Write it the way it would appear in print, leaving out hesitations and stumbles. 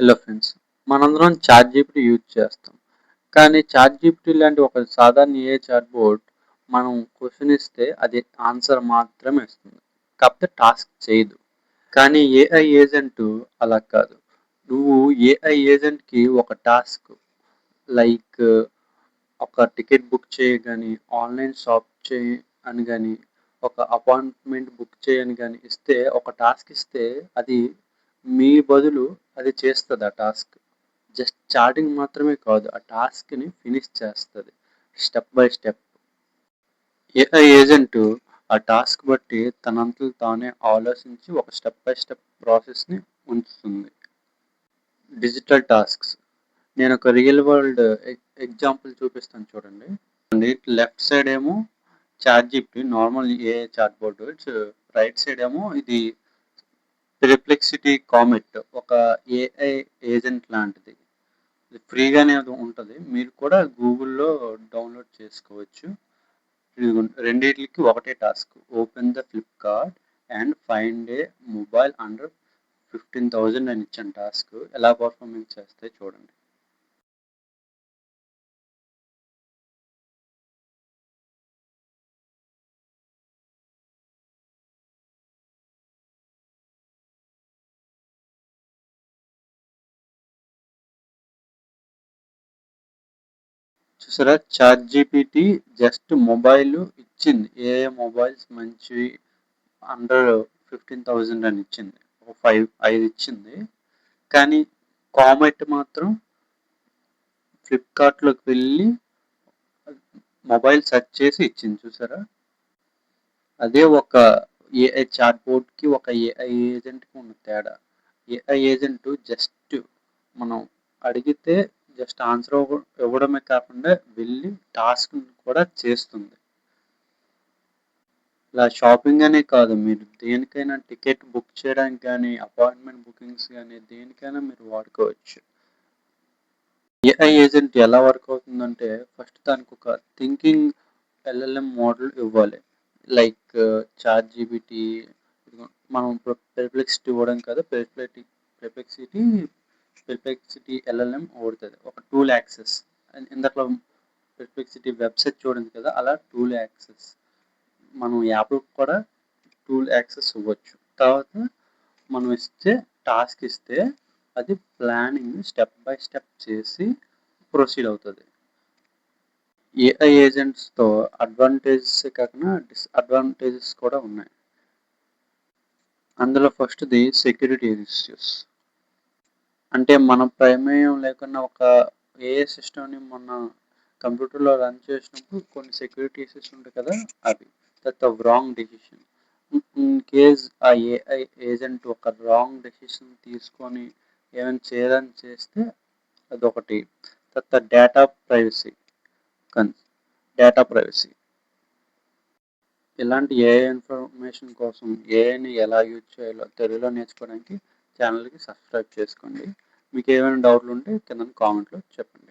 Hello friends, మనందరం ChatGPT use చేస్తాం. కానీ చాట్‌జీపీటీ లాంటి ఒక సాధారణ ఏఐ చాట్‌బోట్ మనం క్వెషన్ ఇస్తే అది ఆన్సర్ మాత్రమే ఇస్తుంది. కాకపోతే టాస్క్ చేయదు. కానీ ఏఐ ఏజెంట్ అలా కాదు. నువ్వు ఏఐ ఏజెంట్‌కి ఒక టాస్క్ లైక్ ఒక టికెట్ బుక్ చేయి గాని, ఆన్‌లైన్ షాప్ చేయి అని గాని, ఒక అపాయింట్‌మెంట్ బుక్ చేయని గాని ఇస్తే ఒక టాస్క్ ఇస్తే అది మీ బదులు అది చేస్తది ఆ టాస్క్. జస్ట్ చాటింగ్ మాత్రమే కాదు. ఆ టాస్క్‌ని ఫినిష్ చేస్తది. Step by step. AI agent ఆ టాస్క్ బట్టి తనంతట తానే ఆలోచించి ఒక స్టెప్ బై స్టెప్ ప్రాసెస్‌ని ఉంచుతుంది. Digital tasks. నేను ఒక రియల్ వరల్డ్ ఎగ్జాంపుల్ చూపిస్తాను చూడండి. లెఫ్ట్ సైడ్ ఏమో ChatGPT normal AI chatbot. Right side ఏమో ఇది పెర్‌ప్లెక్సిటీ కామెట్ ఒక ఏఐ ఏజెంట్ లాంటిది. ఇది ఫ్రీగానే ఉంటది. మీరు కూడా గూగుల్‌లో డౌన్‌లోడ్ చేసుకోవచ్చు. ఇదిగోండి రెండిట్లికి ఒకటే task. Open the Flipkart and find a mobile under 15,000 అని ఇచ్చాను టాస్క్. ఎలా పర్ఫార్మెన్స్ చేస్తాయో చూడండి. చూసారా చాట్‌జీపీటీ జస్ట్ మొబైల్ ఇచ్చింది. ఏ ఏ మొబైల్స్ మంచివి అండర్ 15,000 అని ఇచ్చింది. ఒక 5 ఇచ్చింది. కానీ కామెట్ మాత్రం ఫ్లిప్‌కార్ట్‌లోకి వెళ్ళి మొబైల్ సెర్చ్ చేసి ఇచ్చింది చూసారా? అదే ఒక ఏఐ చాట్‌బోట్‌కి ఒక ఏఐ ఏజెంట్‌కి ఉన్న తేడా. ఏఐ ఏజెంట్ జస్ట్ మనం అడిగితే జస్ట్ ఆన్సర్ ఇవ్వడమే కాకుండా వెళ్ళి టాస్క్‌ని కూడా చేస్తుంది. ఇలా షాపింగ్ అనే కాదు మీరు దేనికైనా టికెట్ బుక్ చేయడానికి గానీ, అపాయింట్‌మెంట్ బుకింగ్స్ గానీ దేనికైనా మీరు వాడుకోవచ్చు. ఏఐ ఏజెంట్ ఎలా వర్క్ అవుతుందంటే ఫస్ట్ దానికొక థింకింగ్ ఎల్ఎల్ఎం మోడల్ ఇవ్వాలి. లైక్ చాట్‌జీపీటీ మనం ఇప్పుడు పెర్‌ప్లెక్సిటీ ఇవ్వడం కదా! పెర్‌ప్లెక్సిటీ పెర్‌ప్లెక్సిటీ ఎల్ఎల్ఎం వాడుతది. ఒక టూల్ యాక్సెస్ ఇందాకలో పెర్‌ప్లెక్సిటీ వెబ్‌సైట్ చూడండి కదా! అలా టూల్ యాక్సెస్. మనం యాప్‌కి కూడా టూల్ యాక్సెస్ ఇవ్వచ్చు. తర్వాత మనం ఇచ్చే టాస్క్ ఇస్తే అది ప్లానింగ్ స్టెప్ బై స్టెప్ చేసి ప్రొసీడ్ అవుతది. ఏఐ ఏజెంట్స్‌తో అడ్వాంటేజెసే కాకుండా డిసడ్వాంటేజెస్ కూడా ఉన్నాయి. అందులో ఫస్ట్‌ది సెక్యూరిటీ ఇష్యూస్. అంటే మన ప్రమేయం లేకుండా ఒక ఏఐ సిస్టమ్‌ని మన కంప్యూటర్‌లో రన్ చేసినప్పుడు కొన్ని సెక్యూరిటీ ఇష్యూస్ ఉంటాయి కదా! అవి. తర్వాత రాంగ్ డెసిషన్. ఇన్ కేస్ ఆ ఏఐ ఏజెంట్ ఒక రాంగ్ డెసిషన్ తీసుకొని ఏమైనా చేయాలని చేస్తే అదొకటి. తర్వాత కన్ డేటా ప్రైవసీ. ఇలాంటి ఏఐ ఇన్ఫర్మేషన్ కోసం ఏఐని ఎలా యూజ్ చేయాలో తెలుగులో నేర్చుకోవడానికి ఛానల్‌కి సబ్స్క్రైబ్ చేసుకోండి. మీకు ఏమైనా డౌట్‌లు ఉంటే కిందన కామెంట్‌లో చెప్పండి.